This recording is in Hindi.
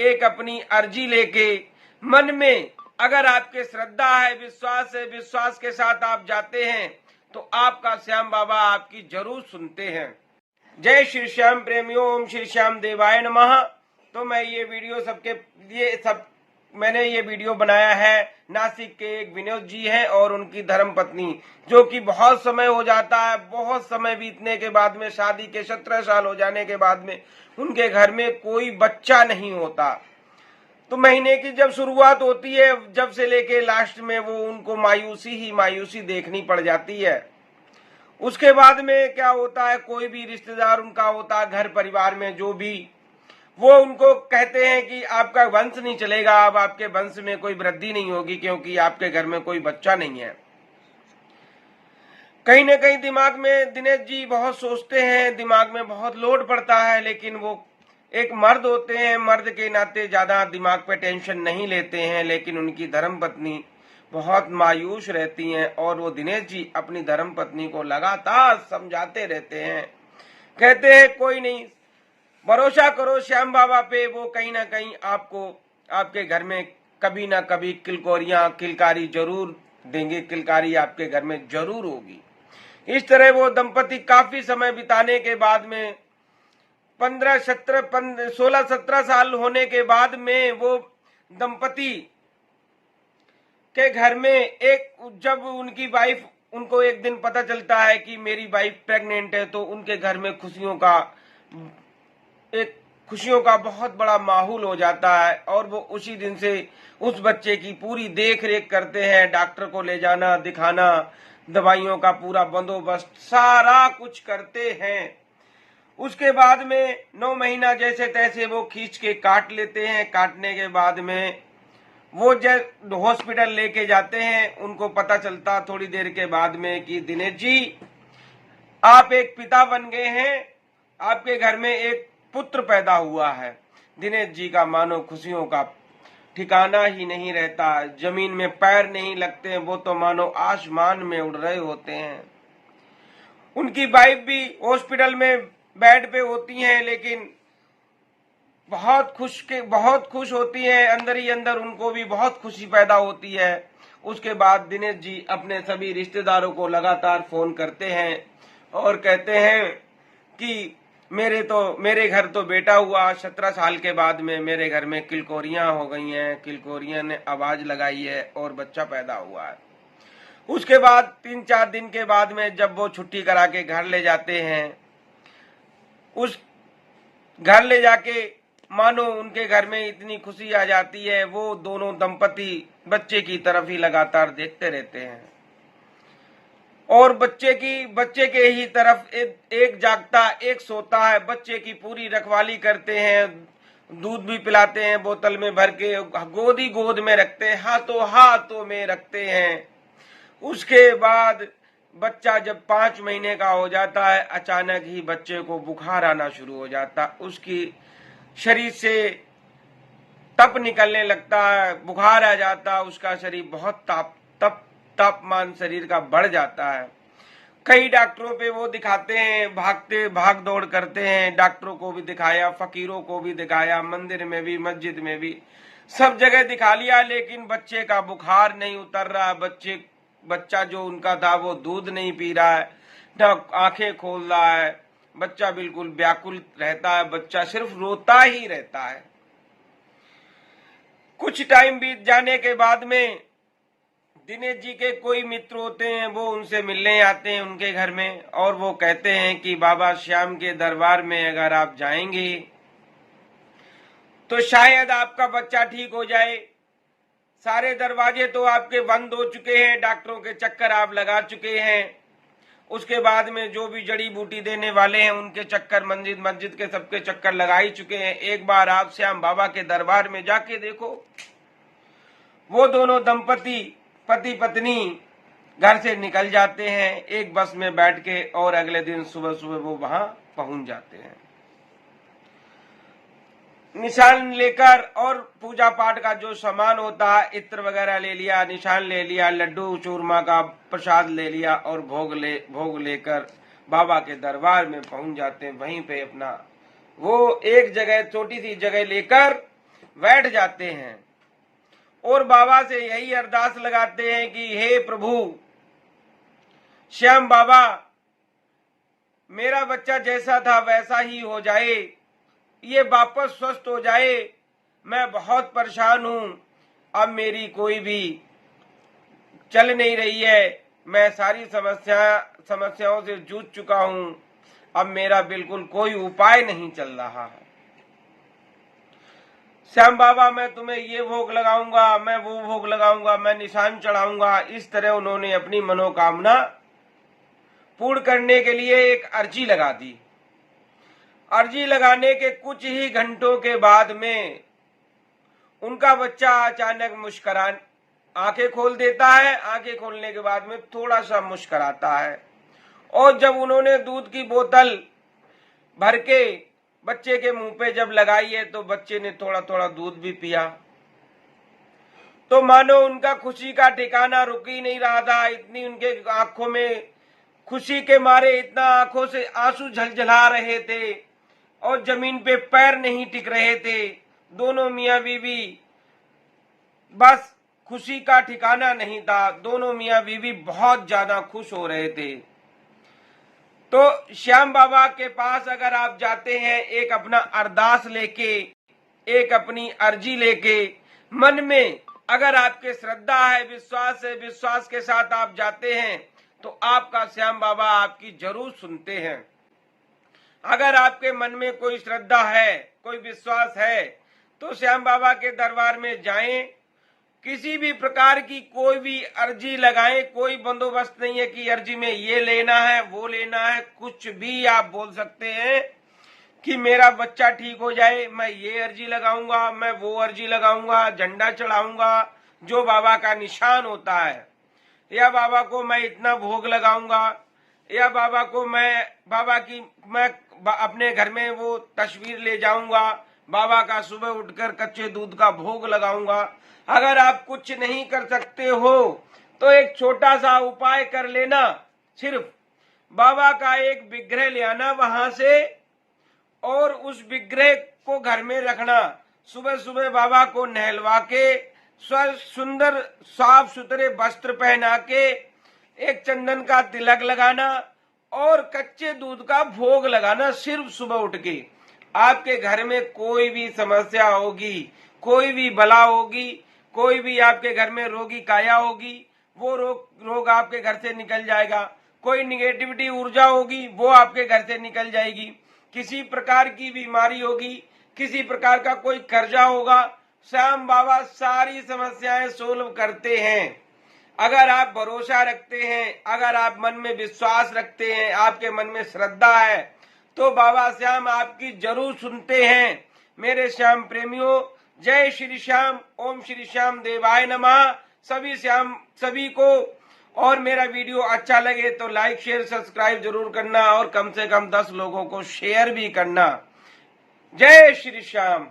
एक अपनी अर्जी लेके मन में अगर आपके श्रद्धा है, विश्वास के साथ आप जाते हैं तो आपका श्याम बाबा आपकी जरूर सुनते हैं। जय श्री श्याम प्रेमियों, ओम श्री श्याम देवाय नमः। तो मैं ये वीडियो सबके लिए मैंने ये वीडियो बनाया है। नासिक के एक विनोद जी हैं और उनकी धर्म पत्नी, जो कि बहुत समय हो जाता है, बहुत समय बीतने के बाद में, शादी के 17 साल हो जाने के बाद में उनके घर में कोई बच्चा नहीं होता। तो महीने की जब शुरुआत होती है, जब से लेके लास्ट में वो उनको मायूसी देखनी पड़ जाती है। उसके बाद में क्या होता है, कोई भी रिश्तेदार उनका होता है, घर परिवार में जो भी, वो उनको कहते हैं कि आपका वंश नहीं चलेगा, अब आपके वंश में कोई वृद्धि नहीं होगी क्योंकि आपके घर में कोई बच्चा नहीं है। कहीं न कहीं दिमाग में दिनेश जी बहुत सोचते हैं, दिमाग में बहुत लोड पड़ता है, लेकिन वो एक मर्द होते हैं, मर्द के नाते ज्यादा दिमाग पे टेंशन नहीं लेते हैं। लेकिन उनकी धर्मपत्नी बहुत मायूस रहती हैं और वो दिनेश जी अपनी धर्मपत्नी को लगातार समझाते रहते हैं, कहते हैं कोई नहीं, भरोसा करो श्याम बाबा पे, वो कहीं ना कहीं आपको आपके घर में कभी ना कभी किलकारी जरूर देंगे, किलकारी आपके घर में जरूर होगी। इस तरह वो दंपति काफी समय बिताने के बाद में 16-17 साल होने के बाद में वो दंपति के घर में जब उनकी वाइफ, उनको एक दिन पता चलता है कि मेरी वाइफ प्रेग्नेंट है, तो उनके घर में खुशियों का बहुत बड़ा माहौल हो जाता है और वो उसी दिन से उस बच्चे की पूरी देख रेख करते हैं। डॉक्टर को ले जाना, दिखाना, दवाइयों का पूरा बंदोबस्त, सारा कुछ करते हैं। उसके बाद में 9 महीना जैसे तैसे वो खींच के काट लेते हैं। काटने के बाद में वो जब हॉस्पिटल लेके जाते हैं, उनको पता चलता थोड़ी देर के बाद में कि दिनेश जी आप एक पिता बन गए हैं, आपके घर में एक पुत्र पैदा हुआ है। दिनेश जी का मानो खुशियों का ठिकाना ही नहीं रहता, जमीन में पैर नहीं लगते हैं, वो तो मानो आसमान में उड़ रहे होते हैं। उनकी वाइफ भी हॉस्पिटल में बेड पे होती हैं, लेकिन बहुत खुश होती हैं, अंदर ही अंदर उनको भी बहुत खुशी पैदा होती है। उसके बाद दिनेश जी अपने सभी रिश्तेदारों को लगातार फोन करते हैं और कहते हैं कि मेरे घर तो बेटा हुआ, 17 साल के बाद में मेरे घर में किलकोरियां हो गई हैं, किलकोरियां ने आवाज लगाई है और बच्चा पैदा हुआ है। उसके बाद 3-4 दिन के बाद में जब वो छुट्टी करा के घर ले जाते हैं, उस घर ले जाके मानो उनके घर में इतनी खुशी आ जाती है, वो दोनों दंपति बच्चे की तरफ ही लगातार देखते रहते हैं और बच्चे के ही तरफ एक जागता एक सोता है। बच्चे की पूरी रखवाली करते हैं, दूध भी पिलाते हैं, बोतल में भर के गोद में रखते हैं, हाथों में रखते हैं। उसके बाद बच्चा जब 5 महीने का हो जाता है, अचानक ही बच्चे को बुखार आना शुरू हो जाता, उसकी शरीर से तप निकलने लगता है, बुखार आ जाता, उसका शरीर बहुत तापमान शरीर का बढ़ जाता है। कई डॉक्टरों पे वो दिखाते हैं, भाग दौड़ करते हैं, डॉक्टरों को भी दिखाया, फकीरों को भी दिखाया, मंदिर में भी, मस्जिद में भी, सब जगह दिखा लिया, लेकिन बच्चे का बुखार नहीं उतर रहा। बच्चा जो उनका था वो दूध नहीं पी रहा है, न आंखें खोल रहा है, बच्चा बिल्कुल व्याकुल रहता है, बच्चा सिर्फ रोता ही रहता है। कुछ टाइम बीत जाने के बाद में दिनेश जी के कोई मित्र होते हैं, वो उनसे मिलने आते हैं उनके घर में और वो कहते हैं कि बाबा श्याम के दरबार में अगर आप जाएंगे तो शायद आपका बच्चा ठीक हो जाए। सारे दरवाजे तो आपके बंद हो चुके हैं, डॉक्टरों के चक्कर आप लगा चुके हैं, उसके बाद में जो भी जड़ी बूटी देने वाले हैं उनके चक्कर, मस्जिद के सबके चक्कर लगा ही चुके हैं। एक बार आप श्याम बाबा के दरबार में जाके देखो। वो दोनों दंपति पति पत्नी घर से निकल जाते हैं एक बस में बैठ के और अगले दिन सुबह वो वहां पहुंच जाते हैं। निशान लेकर और पूजा पाठ का जो सामान होता है, इत्र वगैरह ले लिया, निशान ले लिया, लड्डू चूरमा का प्रसाद ले लिया और भोग लेकर बाबा के दरबार में पहुंच जाते हैं। वहीं पे अपना वो एक जगह, छोटी सी जगह लेकर बैठ जाते हैं और बाबा से यही अरदास लगाते हैं कि हे प्रभु श्याम बाबा, मेरा बच्चा जैसा था वैसा ही हो जाए, ये वापस स्वस्थ हो जाए। मैं बहुत परेशान हूं, अब मेरी कोई भी चल नहीं रही है, मैं सारी समस्याओं से जूझ चुका हूं, अब मेरा बिल्कुल कोई उपाय नहीं चल रहा है। श्याम बाबा, मैं तुम्हें ये भोग लगाऊंगा, मैं वो भोग लगाऊंगा, मैं निशान चढ़ाऊंगा। इस तरह उन्होंने अपनी मनोकामना पूर्ण करने के लिए एक अर्जी लगा दी। अर्जी लगाने के कुछ ही घंटों के बाद में उनका बच्चा अचानक मुस्कुरान आंखें खोल देता है। आंखें खोलने के बाद में थोड़ा सा मुस्कुराता है और जब उन्होंने दूध की बोतल भर के बच्चे के मुंह पे जब लगाई है तो बच्चे ने थोड़ा थोड़ा दूध भी पिया। तो मानो उनका खुशी का ठिकाना रुक ही नहीं रहा था। इतनी उनके आंखों में खुशी के मारे इतना आंखों से आंसू झलझला रहे थे और जमीन पे पैर नहीं टिक रहे थे। दोनों मियां बीवी, बस खुशी का ठिकाना नहीं था। दोनों मियां बीवी बहुत ज्यादा खुश हो रहे थे। तो श्याम बाबा के पास अगर आप जाते हैं एक अपना अरदास लेके, एक अपनी अर्जी लेके, मन में अगर आपके श्रद्धा है, विश्वास है, विश्वास के साथ आप जाते हैं तो आपका श्याम बाबा आपकी जरूर सुनते हैं। अगर आपके मन में कोई श्रद्धा है, कोई विश्वास है तो श्याम बाबा के दरबार में जाएं। किसी भी प्रकार की कोई भी अर्जी लगाएं, कोई बंदोबस्त नहीं है कि अर्जी में ये लेना है वो लेना है। कुछ भी आप बोल सकते हैं कि मेरा बच्चा ठीक हो जाए, मैं ये अर्जी लगाऊंगा, मैं वो अर्जी लगाऊंगा, झंडा चढ़ाऊंगा जो बाबा का निशान होता है, या बाबा को मैं इतना भोग लगाऊंगा, या बाबा को मैं अपने घर में वो तस्वीर ले जाऊंगा, बाबा का सुबह उठकर कच्चे दूध का भोग लगाऊंगा। अगर आप कुछ नहीं कर सकते हो तो एक छोटा सा उपाय कर लेना। सिर्फ बाबा का एक विग्रह ले आना वहां से और उस विग्रह को घर में रखना। सुबह सुबह बाबा को नहलवा के सुंदर साफ सुथरे वस्त्र पहना के एक चंदन का तिलक लगाना और कच्चे दूध का भोग लगाना सिर्फ सुबह उठ के। आपके घर में कोई भी समस्या होगी, कोई भी बला होगी, कोई भी आपके घर में रोगी काया होगी, वो रोग आपके घर से निकल जाएगा। कोई निगेटिविटी ऊर्जा होगी वो आपके घर से निकल जाएगी। किसी प्रकार की बीमारी होगी, किसी प्रकार का कोई कर्जा होगा, श्याम बाबा सारी समस्याएं सोल्व करते हैं। अगर आप भरोसा रखते हैं, अगर आप मन में विश्वास रखते हैं, आपके मन में श्रद्धा है तो बाबा श्याम आपकी जरूर सुनते हैं। मेरे श्याम प्रेमियों, जय श्री श्याम, ओम श्री श्याम देवाय नमः। सभी को और मेरा वीडियो अच्छा लगे तो लाइक शेयर सब्सक्राइब जरूर करना और कम से कम 10 लोगों को शेयर भी करना। जय श्री श्याम।